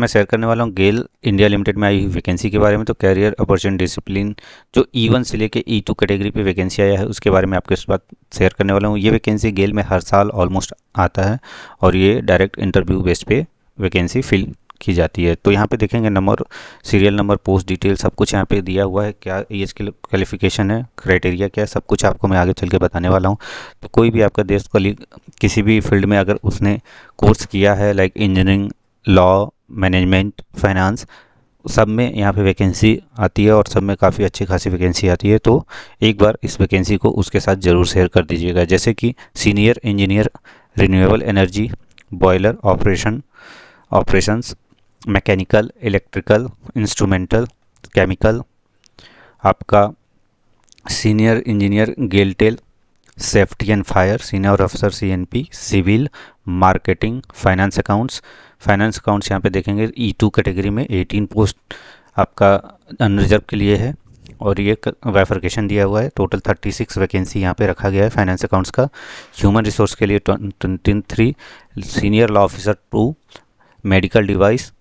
मैं शेयर करने वाला हूँ गेल इंडिया लिमिटेड में आई हुई वैकेंसी के बारे में। तो कैरियर अपॉर्चुनिटी डिसिप्लिन जो E1 से लेके E2 कैटेगरी पे वैकेंसी आया है उसके बारे में आपके साथ शेयर करने वाला हूँ। ये वैकेंसी गेल में हर साल ऑलमोस्ट आता है और ये डायरेक्ट इंटरव्यू बेस पे वैकेंसी फिल की जाती है। तो यहाँ पे देखेंगे number, serial number, post detail सब कुछ यहाँ पे दिया हुआ है। क्या एज क्वालिफिकेशन है, क्राइटेरिया क्या है, सब कुछ आपको मैं आगे चल के बताने वाला हूँ। तो कोई भी आपका देश कलीग किसी भी फील्ड में अगर उसने कोर्स किया है like engineering, law, management, finance, सब में यहाँ पे वैकेंसी आती है और सब में काफ़ी अच्छी खासी वैकेंसी आती है। तो एक बार इस वैकेंसी को उसके साथ ज़रूर शेयर कर दीजिएगा। जैसे कि senior engineer renewable energy, boiler operations, mechanical, electrical, instrumental, chemical, आपका senior engineer GAILTEL, safety and fire, senior officer CNP, civil, marketing, finance accounts यहाँ पे देखेंगे E2 कैटेगरी में 18 पोस्ट आपका अनरिजर्व के लिए है और ये वाइफर्केशन दिया हुआ है। टोटल 36 वैकेंसी यहाँ पे रखा गया है फाइनेंस अकाउंट्स का। ह्यूमन रिसोर्स के लिए 23, senior law officer 2, medical device,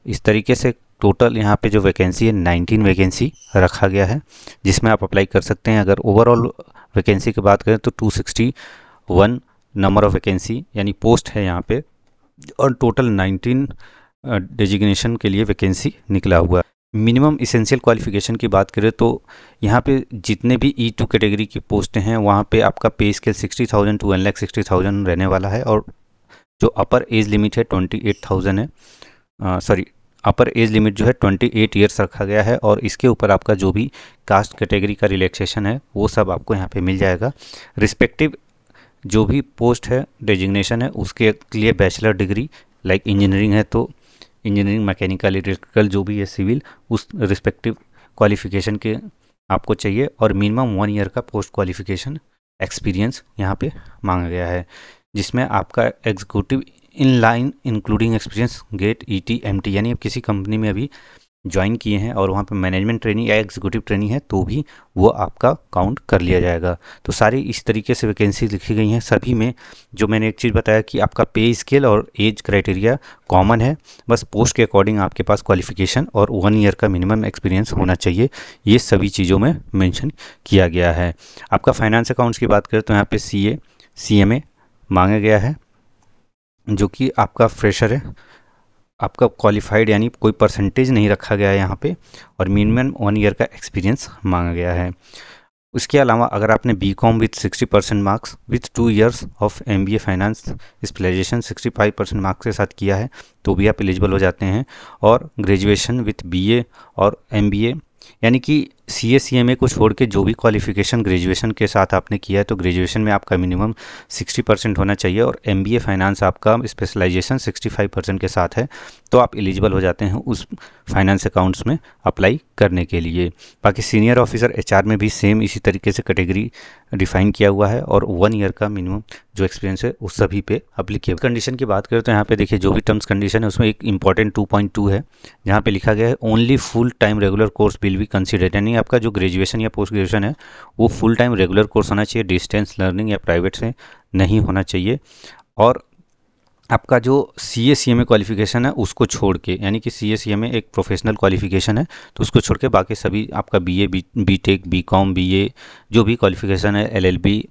इस तरीके से टोटल यहाँ पे जो वैकेंसी है 19 वैकेंसी रखा गया है जिसमें आप अप्लाई कर सकते हैं। अगर ओवरऑल वैकेंसी की बात करें तो 261 नंबर ऑफ वैकेंसी यानी पोस्ट है यहाँ पे और टोटल 19 डेजिग्नेशन के लिए वैकेंसी निकला हुआ है। मिनिमम इसेंशियल क्वालिफिकेशन की बात करें तो यहाँ पे जितने भी E2 कैटेगरी की पोस्टें हैं वहाँ पे आपका पे स्केल 60,000 to 1,60,000 रहने वाला है और जो अपर एज लिमिट है 28,000 है, अपर एज लिमिट जो है 28 ईयर्स रखा गया है और इसके ऊपर आपका जो भी कास्ट कैटेगरी का रिलैक्सेशन है वो सब आपको यहाँ पे मिल जाएगा। रिस्पेक्टिव जो भी पोस्ट है, डेजिग्नेशन है, उसके लिए बैचलर डिग्री लाइक इंजीनियरिंग है तो इंजीनियरिंग, मैकेनिकल, इलेक्ट्रिकल जो भी है, सिविल, उस रिस्पेक्टिव क्वालिफिकेशन के आपको चाहिए और मिनिमम 1 ईयर का पोस्ट क्वालिफिकेशन एक्सपीरियंस यहाँ पे मांगा गया है जिसमें आपका executive in line including experience GET ET MT यानी आप किसी कंपनी में अभी ज्वाइन किए हैं और वहाँ पे मैनेजमेंट ट्रेनिंग या एग्जीक्यूटिव ट्रेनिंग है तो भी वो आपका काउंट कर लिया जाएगा। तो सारी इस तरीके से वैकेंसी लिखी गई हैं। सभी में जो मैंने एक चीज़ बताया कि आपका पे स्केल और एज क्राइटेरिया कॉमन है, बस पोस्ट के अकॉर्डिंग आपके पास क्वालिफिकेशन और 1 ईयर का मिनिमम एक्सपीरियंस होना चाहिए। ये सभी चीज़ों में मेंशन किया गया है। आपका फाइनेंस अकाउंट्स की बात करें तो यहाँ पे CA CMA मांगा गया है जो कि आपका फ्रेशर है, आपका क्वालिफाइड यानी कोई परसेंटेज नहीं रखा गया है यहाँ पे और मिनिमम 1 ईयर का एक्सपीरियंस मांगा गया है। उसके अलावा अगर आपने BCom with 60% marks with 2 years of MBA finance specialization 65% marks के साथ किया है तो भी आप एलिजिबल हो जाते हैं और ग्रेजुएशन विथ BA और MBA यानी कि CA CMA को छोड़ के जो भी क्वालिफिकेशन ग्रेजुएशन के साथ आपने किया है तो ग्रेजुएशन में आपका मिनिमम 60% होना चाहिए और MBA फाइनेंस आपका स्पेशलाइजेशन 65% के साथ है तो आप एलिजिबल हो जाते हैं उस फाइनेंस अकाउंट्स में अप्लाई करने के लिए। बाकी सीनियर ऑफिसर HR में भी सेम इसी तरीके से कैटेगरी डिफाइन किया हुआ है और 1 ईयर का मिनिमम जो एक्सपीरियंस है उस सभी पे अप्लीकेबल। कंडीशन की बात करें तो यहाँ पे देखिए जो भी टर्म्स कंडीशन है उसमें एक इंपॉर्टेंट 2.2 है जहाँ पे लिखा गया है only full time regular course will be considered यानी आपका जो ग्रेजुएशन या पोस्ट ग्रेजुएशन है वो फुल टाइम रेगुलर कोर्स होना चाहिए, डिस्टेंस लर्निंग या प्राइवेट से नहीं होना चाहिए। और आपका जो CA CMA क्वालिफिकेशन है उसको छोड़ के यानी कि CA CMA एक प्रोफेशनल क्वालिफिकेशन है तो उसको छोड़ के बाकी सभी आपका BA BTech BCom BA जो भी क्वालिफिकेशन है LLB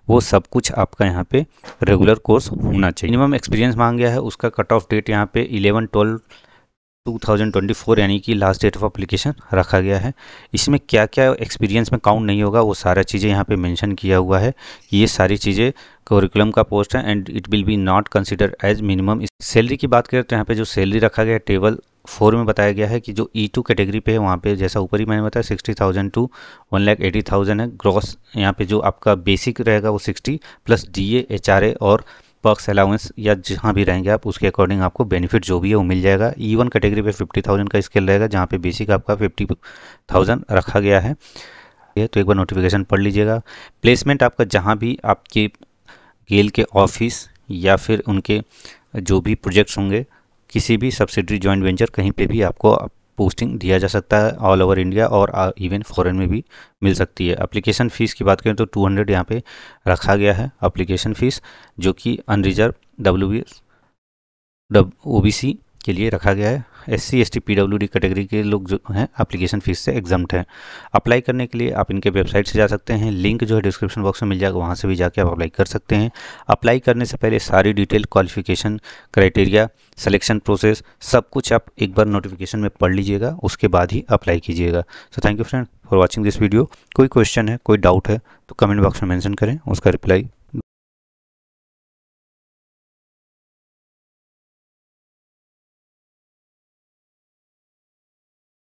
वो सब कुछ आपका यहाँ पे रेगुलर कोर्स होना चाहिए। मिनिमम एक्सपीरियंस मांग गया है, उसका कट ऑफ डेट यहाँ पे 11/12/2024 यानी कि लास्ट डेट ऑफ एप्लीकेशन रखा गया है। इसमें क्या क्या एक्सपीरियंस में काउंट नहीं होगा वो सारा चीज़ें यहाँ पे मेंशन किया हुआ है कि ये सारी चीज़ें करिकुलम का पोस्ट है and it will be not consider as minimum. Salary की बात करें तो यहाँ पे जो सैलरी रखा गया है टेबल 4 में बताया गया है कि जो E2 कैटेगरी पे है वहाँ पे जैसा ऊपर ही मैंने बताया 60,000 to 1,80,000 है ग्रॉस। यहाँ पे जो आपका बेसिक रहेगा वो 60 प्लस DA HRA और पर्क्स अलाउंस या जहाँ भी रहेंगे आप उसके अकॉर्डिंग आपको बेनिफिट जो भी है वो मिल जाएगा। E1 कैटेगरी पे 50,000 का स्केल रहेगा जहाँ पे बेसिक आपका 50,000 रखा गया है। तो एक बार नोटिफिकेशन पढ़ लीजिएगा। प्लेसमेंट आपका जहाँ भी आपके गेल के ऑफिस या फिर उनके जो भी प्रोजेक्ट्स होंगे किसी भी सब्सिडरी जॉइंट वेंचर कहीं पे भी आपको पोस्टिंग दिया जा सकता है ऑल ओवर इंडिया और इवन फॉरेन में भी मिल सकती है। एप्लीकेशन फ़ीस की बात करें तो 200 यहाँ पे रखा गया है एप्लीकेशन फ़ीस जो कि अनरिजर्व OBC के लिए रखा गया है। SC ST PWD कैटेगरी के लोग जो हैं एप्लीकेशन फ़ीस से एग्जम्प्ट हैं। अप्लाई करने के लिए आप इनके वेबसाइट से जा सकते हैं, लिंक जो है डिस्क्रिप्शन बॉक्स में मिल जाएगा, वहाँ से भी जाके आप अप्लाई कर सकते हैं। अप्लाई करने से पहले सारी detail, qualification, criteria, selection process सब कुछ आप एक बार नोटिफिकेशन में पढ़ लीजिएगा, उसके बाद ही अप्लाई कीजिएगा। So thank you friend for watching this video. कोई क्वेश्चन है, कोई डाउट है तो कमेंट बॉक्स में मेंशन करें, उसका रिप्लाई